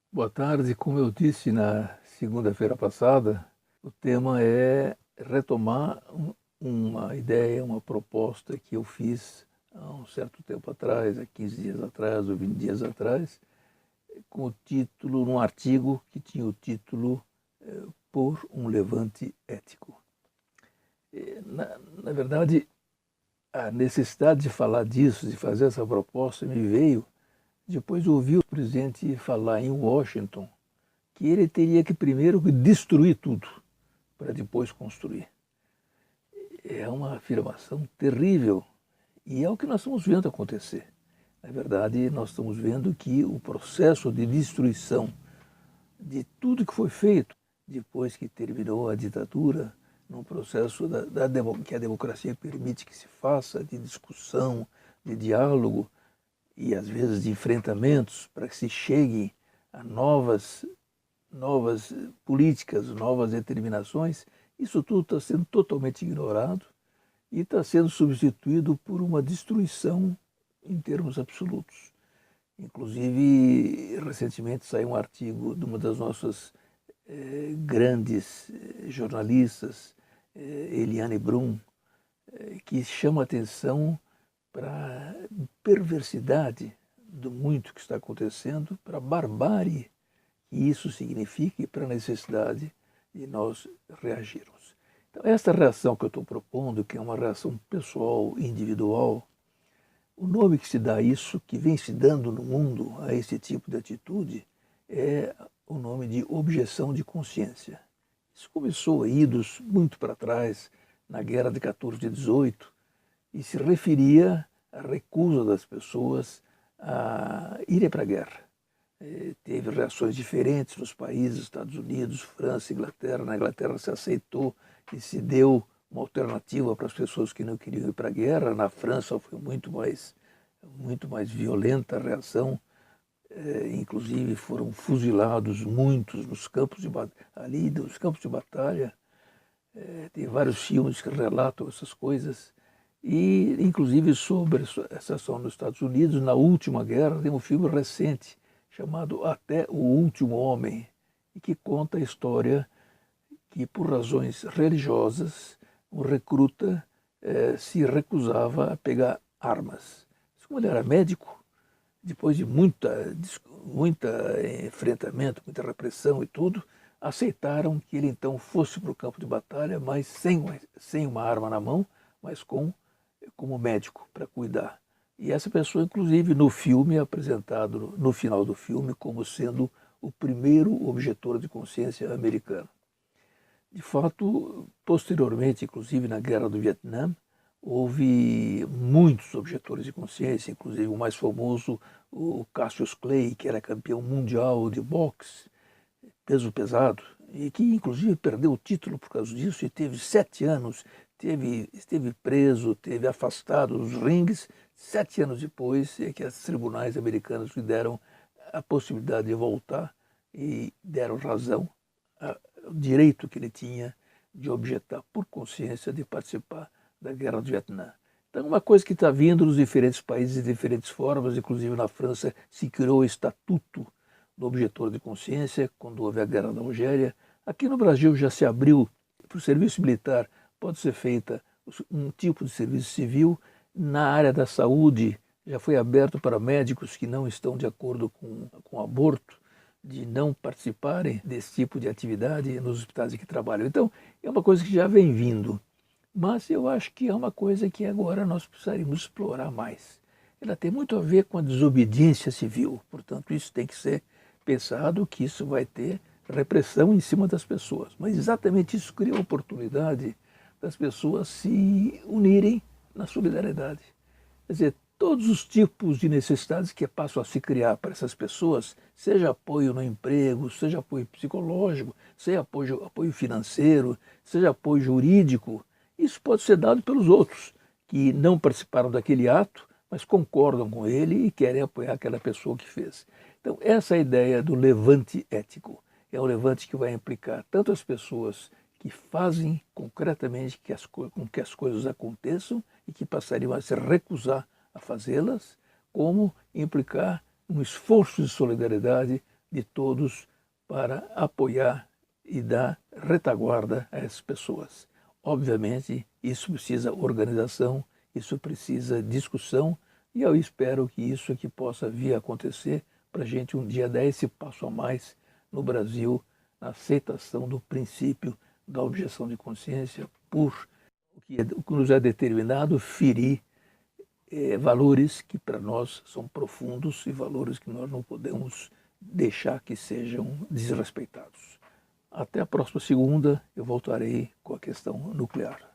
Boa tarde. Como eu disse na segunda-feira passada, o tema é retomar uma ideia, uma proposta que eu fiz há um certo tempo atrás, há 15 dias atrás ou 20 dias atrás, com o título, num artigo que tinha o título Por um Levante Ético. Na verdade, a necessidade de falar disso, de fazer essa proposta, me veio depois de ouvir o presidente falar em Washington que ele teria que primeiro destruir tudo para depois construir. É uma afirmação terrível e é o que nós estamos vendo acontecer. Na verdade, nós estamos vendo que o processo de destruição de tudo que foi feito depois que terminou a ditadura, num processo que a democracia permite que se faça, de discussão, de diálogo e às vezes de enfrentamentos para que se chegue a novas políticas, novas determinações, isso tudo está sendo totalmente ignorado e está sendo substituído por uma destruição em termos absolutos. Inclusive, recentemente saiu um artigo de uma das nossas grandes jornalistas, Eliane Brum, que chama atenção para a perversidade do muito que está acontecendo, para a barbárie que isso significa e para a necessidade de nós reagirmos. Então, esta reação que eu estou propondo, que é uma reação pessoal, individual, o nome que se dá a isso, que vem se dando no mundo a esse tipo de atitude, é o nome de objeção de consciência. Isso começou a idos muito para trás, na Guerra de 14 de 18, e se referia à recusa das pessoas a irem para a guerra. Teve reações diferentes nos países, Estados Unidos, França, Inglaterra. Na Inglaterra se aceitou e se deu uma alternativa para as pessoas que não queriam ir para a guerra. Na França foi muito mais violenta a reação. Inclusive foram fuzilados muitos nos campos ali, nos campos de batalha. Tem vários filmes que relatam essas coisas. E, inclusive, sobre essa ação nos Estados Unidos, na última guerra, tem um filme recente chamado Até o Último Homem, e que conta a história que, por razões religiosas, um recruta se recusava a pegar armas. Como ele era médico, depois de muita enfrentamento, muita repressão e tudo, aceitaram que ele então fosse para o campo de batalha, mas sem uma arma na mão, mas como médico para cuidar. E essa pessoa, inclusive, no filme, é apresentado no final do filme como sendo o primeiro objetor de consciência americano. De fato, posteriormente, inclusive na Guerra do Vietnã, houve muitos objetores de consciência, inclusive o mais famoso, o Cassius Clay, que era campeão mundial de boxe, peso pesado, e que inclusive perdeu o título por causa disso e teve 7 anos, esteve preso, teve afastado dos ringues. 7 anos depois é que os tribunais americanos lhe deram a possibilidade de voltar e deram razão ao direito que ele tinha de objetar por consciência de participar da Guerra do Vietnã. Então, uma coisa que está vindo nos diferentes países de diferentes formas, inclusive na França se criou o Estatuto do Objetor de Consciência, quando houve a Guerra da Algéria. Aqui no Brasil já se abriu para o serviço militar, pode ser feita um tipo de serviço civil. Na área da saúde, já foi aberto para médicos que não estão de acordo com aborto, de não participarem desse tipo de atividade nos hospitais em que trabalham. Então, é uma coisa que já vem vindo, mas eu acho que é uma coisa que agora nós precisaríamos explorar mais. Ela tem muito a ver com a desobediência civil, portanto, isso tem que ser pensado, que isso vai ter repressão em cima das pessoas. Mas exatamente isso cria a oportunidade das pessoas se unirem na solidariedade. Quer dizer, todos os tipos de necessidades que passam a se criar para essas pessoas, seja apoio no emprego, seja apoio psicológico, seja apoio financeiro, seja apoio jurídico, isso pode ser dado pelos outros, que não participaram daquele ato, mas concordam com ele e querem apoiar aquela pessoa que fez. Então, essa é a ideia do levante ético. É um levante que vai implicar tanto as pessoas que fazem concretamente com que as coisas aconteçam e que passariam a se recusar a fazê-las, como implicar um esforço de solidariedade de todos para apoiar e dar retaguarda a essas pessoas. Obviamente, isso precisa organização, isso precisa discussão, e eu espero que isso aqui possa vir a acontecer para a gente um dia dar esse passo a mais no Brasil, na aceitação do princípio da objeção de consciência por o que nos é determinado ferir valores que para nós são profundos e valores que nós não podemos deixar que sejam desrespeitados. Até a próxima segunda, eu voltarei com a questão nuclear.